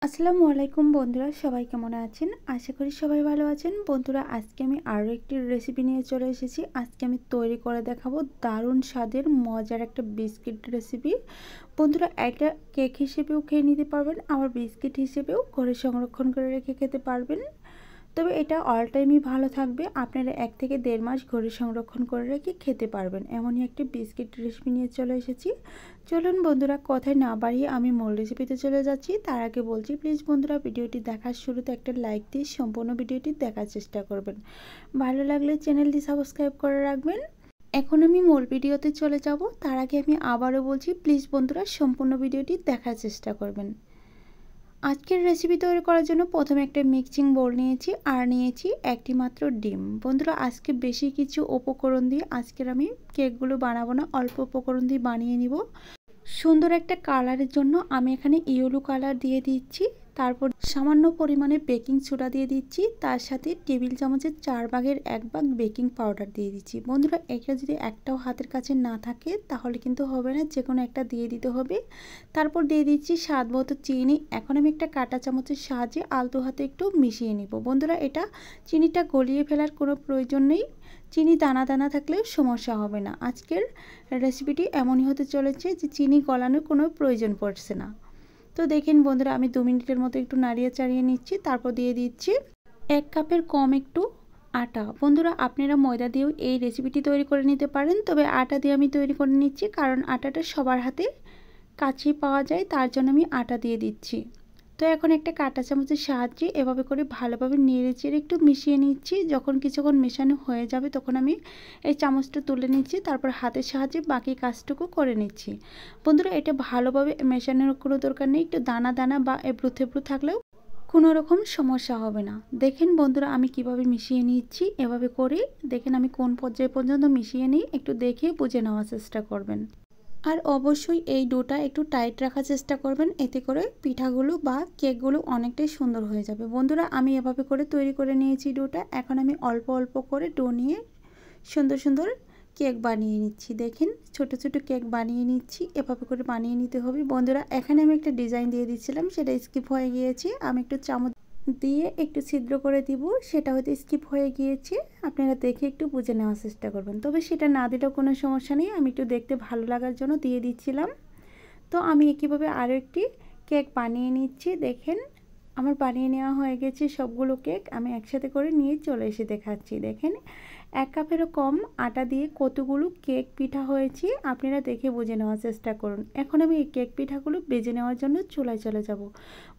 আসসালামু আলাইকুম বন্ধুরা, সবাই কেমন আছেন? আশা করি সবাই ভালো আছেন। বন্ধুরা, আজকে আমি আরও একটি রেসিপি নিয়ে চলে এসেছি। আজকে আমি তৈরি করে দেখাবো দারুণ স্বাদের মজার একটা বিস্কিট রেসিপি। বন্ধুরা, এটা কেক হিসেবেও খেয়ে নিতে পারবেন, আবার বিস্কিট হিসেবেও ঘরে সংরক্ষণ করে রেখে খেতে পারবেন। তবে এটা অল টাইমই ভালো থাকবে। আপনারা 1 থেকে 1.5 মাস ঘরে সংরক্ষণ করে রেখে খেতে পারবেন, এমনই একটি বিস্কিট রেসিপি নিয়ে চলে এসেছি। চলুন বন্ধুরা, কথায় না বাড়িয়ে আমি মূল রেসিপিতে চলে যাচ্ছি। তার আগে বলছি, প্লিজ বন্ধুরা, ভিডিওটি দেখার শুরুতে একটা লাইক দিয়ে সম্পূর্ণ ভিডিওটি দেখার চেষ্টা করবেন। ভালো লাগলে চ্যানেলটি সাবস্ক্রাইব করে রাখবেন। এখন আমি মূল ভিডিওতে চলে যাব। তার আগে আমি আবারও বলছি, প্লিজ বন্ধুরা, সম্পূর্ণ ভিডিওটি দেখার চেষ্টা করবেন। আজকের রেসিপি তৈরি করার জন্য প্রথমে একটা মিক্সিং বোল নিয়েছি আর নিয়েছি একটি মাত্র ডিম। বন্ধুরা, আজকে বেশি কিছু উপকরণ দিয়ে আজকের আমি কেকগুলো বানাবো না, অল্প উপকরণ দিয়ে বানিয়ে নিব। সুন্দর একটা কালারের জন্য আমি এখানে ইয়েলো কালার দিয়ে দিচ্ছি। তারপর সামান্য পরিমাণে বেকিং সোডা দিয়ে দিচ্ছি। তার সাথে টেবিল চামচের 4 ভাগের 1 ভাগ বেকিং পাউডার দিয়ে দিচ্ছি। বন্ধুরা, এটা যদি একটাও হাতের কাছে না থাকে তাহলে কিন্তু হবে না, যে কোনো একটা দিয়ে দিতে হবে। তারপর দিয়ে দিচ্ছি স্বাদ মতো চিনি। এখন আমি একটা কাঁটা চামচের সাহায্যে আলতো হাতে একটু মিশিয়ে নিব। বন্ধুরা, এটা চিনিটা গলিয়ে ফেলার কোনো প্রয়োজন নেই। চিনি দানা দানা থাকলেও সমস্যা হবে না। আজকের রেসিপিটি এমনই হতে চলেছে যে চিনি গলানোর কোনো প্রয়োজন পড়ছে না। তো দেখেন বন্ধুরা, আমি 2 মিনিটের মতো একটু নাড়িয়ে চাড়িয়ে নিচ্ছি। তারপর দিয়ে দিচ্ছি 1 কাপের কম একটু আটা। বন্ধুরা, আপনারা ময়দা দিয়েও এই রেসিপিটি তৈরি করে নিতে পারেন, তবে আটা দিয়ে আমি তৈরি করে নিচ্ছি, কারণ আটাটা সবার হাতে কাছেই পাওয়া যায়, তার জন্য আমি আটা দিয়ে দিচ্ছি। তো এখন একটা কাঁটা চামচের সাহায্যে এভাবে করে ভালোভাবে নেড়ে চেড়ে একটু মিশিয়ে নিচ্ছি। যখন কিছুক্ষণ মেশানো হয়ে যাবে তখন আমি এই চামচটা তুলে নিচ্ছি। তারপর হাতের সাহায্যে বাকি কাজটুকু করে নিচ্ছি। বন্ধুরা, এটা ভালোভাবে মেশানোর কোনো দরকার নেই। একটু দানা দানা বা এবড়ো থেবড়ো থাকলেও কোনো রকম সমস্যা হবে না। দেখেন বন্ধুরা, আমি কিভাবে মিশিয়ে নিচ্ছি। এভাবে করে দেখেন আমি কোন পর্যায়ে পর্যন্ত মিশিয়ে নিই, একটু দেখে বুঝে নেওয়ার চেষ্টা করবেন। আর অবশ্যই এই ডোটা একটু টাইট রাখার চেষ্টা করবেন, এতে করে পিঠাগুলো বা কেকগুলো অনেকটাই সুন্দর হয়ে যাবে। বন্ধুরা, আমি এভাবে করে তৈরি করে নিয়েছি ডোটা। এখন আমি অল্প অল্প করে ডো নিয়ে সুন্দর সুন্দর কেক বানিয়ে নিচ্ছি। দেখেন ছোট ছোট কেক বানিয়ে নিচ্ছি, এভাবে করে বানিয়ে নিতে হবে। বন্ধুরা, এখানে আমি একটা ডিজাইন দিয়ে দিচ্ছিলাম, সেটা স্কিপ হয়ে গিয়েছে। আমি একটু চামচ দিয়ে একটু ছিদ্র করে দিব, সেটা হয়তো স্কিপ হয়ে গিয়েছে। আপনারা দেখে একটু বুঝে নেওয়ার চেষ্টা করবেন, তবে সেটা না দিলেও কোনো সমস্যা নেই। আমি একটু দেখতে ভালো লাগার জন্য দিয়ে দিচ্ছিলাম। তো আমি একইভাবে আরও একটি কেক বানিয়ে নিচ্ছি। দেখেন আমার বানিয়ে নেওয়া হয়ে গেছে সবগুলো কেক। আমি একসাথে করে নিয়ে চলে এসে দেখাচ্ছি। দেখেন 1 কাপেরও কম আটা দিয়ে কতগুলো কেক পিঠা হয়েছে, আপনারা দেখে বুঝে নেওয়ার চেষ্টা করুন। এখন আমি এই কেক পিঠাগুলো বেজে নেওয়ার জন্য চুলায় চলে যাব।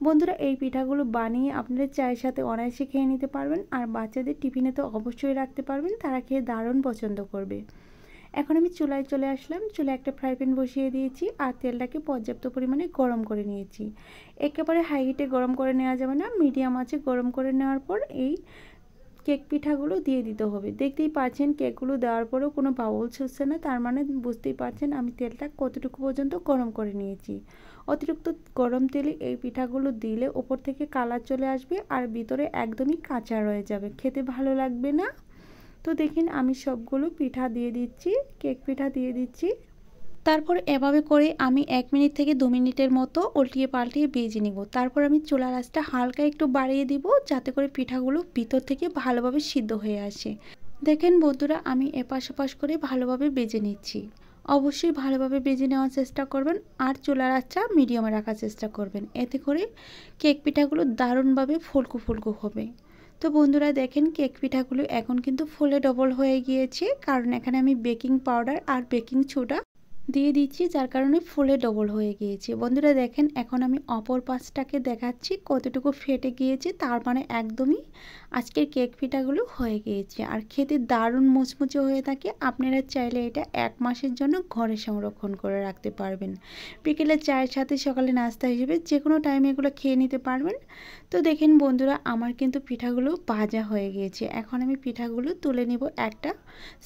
বন্ধুরা, এই পিঠাগুলো বানিয়ে আপনারা চায়ের সাথে অনায়াসে খেয়ে নিতে পারবেন, আর বাচ্চাদের টিফিনে তো অবশ্যই রাখতে পারবেন, তারা খেয়ে দারুণ পছন্দ করবে। এখন আমি চুলায় চলে আসলাম। চুলায় একটা ফ্রাই প্যান বসিয়ে দিয়েছি আর তেলটাকে পর্যাপ্ত পরিমাণে গরম করে নিয়েছি। একেবারে হাই হিটে গরম করে নেওয়া যাবে না, মিডিয়াম আঁচে গরম করে নেওয়ার পর এই কেক পিঠাগুলো দিয়ে দিতে হবে। দেখতেই পাচ্ছেন কেকগুলো দেওয়ার পরেও কোনো বাবলস হচ্ছে না, তার মানে বুঝতেই পারছেন আমি তেলটা কতটুকু পর্যন্ত গরম করে নিয়েছি। অতিরিক্ত গরম তেলে এই পিঠাগুলো দিলে ওপর থেকে কালার চলে আসবে আর ভিতরে একদমই কাঁচা রয়ে যাবে, খেতে ভালো লাগবে না। তো দেখেন আমি সবগুলো পিঠা দিয়ে দিচ্ছি, কেক পিঠা দিয়ে দিচ্ছি। তারপর এভাবে করে আমি 1 মিনিট থেকে 2 মিনিটের মতো উল্টিয়ে পাল্টিয়ে ভেজে নিব। তারপর আমি চুলার আঁচটা হালকা একটু বাড়িয়ে দিব, যাতে করে পিঠাগুলো ভিতর থেকে ভালোভাবে সিদ্ধ হয়ে আসে। দেখেন বন্ধুরা, আমি এপাশ ওপাশ করে ভালোভাবে ভেজে নিচ্ছি। অবশ্যই ভালোভাবে ভেজে নেওয়ার চেষ্টা করবেন, আর চুলার আঁচটা মিডিয়ামে রাখার চেষ্টা করবেন, এতে করে কেক পিঠাগুলো দারুণভাবে ফুলকো ফুলকো হবে। তো বন্ধুরা, দেখেন কেক পিঠাগুলো এখন কিন্তু ফুলে ডবল হয়ে গিয়েছে, কারণ এখানে আমি বেকিং পাউডার আর বেকিং সোডা দিয়ে দিচ্ছি, যার কারণে ফুলে ডবল হয়ে গিয়েছে। বন্ধুরা দেখেন, এখন আমি অপর পাশটাকে দেখাচ্ছি কতটুকু ফেটে গিয়েছে, তার মানে একদমই আজকের কেক পিঠাগুলো হয়ে গিয়েছে আর খেতে দারুণ মুচমুচে হয়ে থাকে। আপনারা চাইলে এটা 1 মাসের জন্য ঘরে সংরক্ষণ করে রাখতে পারবেন। বিকেলে চায়ের সাথে সকালে নাস্তা হিসেবে যে কোনো টাইমে এগুলো খেয়ে নিতে পারবেন। তো দেখেন বন্ধুরা, আমার কিন্তু পিঠাগুলো ভাজা হয়ে গিয়েছে। এখন আমি পিঠাগুলো তুলে নিব একটা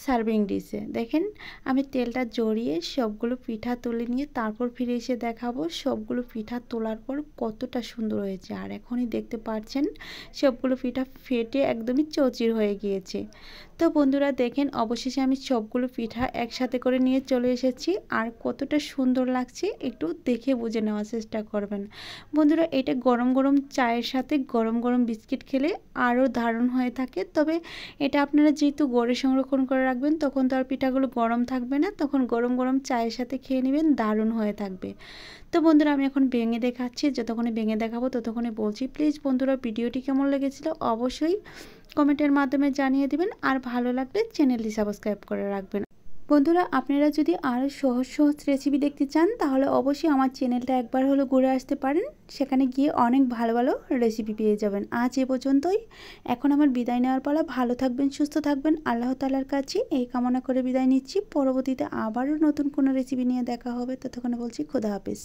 সার্ভিং ডিশে। দেখেন আমি তেলটা জড়িয়ে সব সবগুলো পিঠা তুলে নিয়ে তারপর ফিরে এসে দেখাবো সবগুলো পিঠা তোলার পর কতটা সুন্দর হয়েছে। আর এখনই দেখতে পাচ্ছেন সবগুলো পিঠা ফেটে একদমই চৌচির হয়ে গিয়েছে। তো বন্ধুরা দেখেন অবশেষে আমি সবগুলো পিঠা একসাথে করে নিয়ে চলে এসেছি। আর কতটা সুন্দর লাগছে একটু দেখে বুঝে নেওয়ার চেষ্টা করবেন। বন্ধুরা এটা গরম গরম চায়ের সাথে গরম গরম বিস্কিট খেলে আরও দারুণ হয়ে থাকে। তবে এটা আপনারা যেহেতু গড়ে সংরক্ষণ করে রাখবেন তখন তো আর পিঠাগুলো গরম থাকবে না, তখন গরম গরম চায়ের সাথে খেয়ে নেবেন, দারুণ হয়ে থাকবে। তো বন্ধুরা আমি এখন ভেঙে দেখাচ্ছি, যতক্ষণে ভেঙে দেখাবো ততক্ষণে বলছি প্লিজ বন্ধুরা ভিডিওটি কেমন লেগেছিল অবশ্যই কমেন্টের মাধ্যমে জানিয়ে দিবেন। আর ভালো লাগলে চ্যানেলটি সাবস্ক্রাইব করে রাখবেন। বন্ধুরা আপনারা যদি আরও সহজ সহজ রেসিপি দেখতে চান তাহলে অবশ্যই আমার চ্যানেলটা একবার হলো ঘুরে আসতে পারেন, সেখানে গিয়ে অনেক ভালো ভালো রেসিপি পেয়ে যাবেন। আজ এ পর্যন্তই, এখন আমার বিদায় নেওয়ার পালা। ভালো থাকবেন, সুস্থ থাকবেন, আল্লাহ তাআলার কাছে এই কামনা করে বিদায় নিচ্ছি। পরবর্তীতে আবারও নতুন কোনো রেসিপি নিয়ে দেখা হবে, ততক্ষণে বলছি খোদা হাফেজ।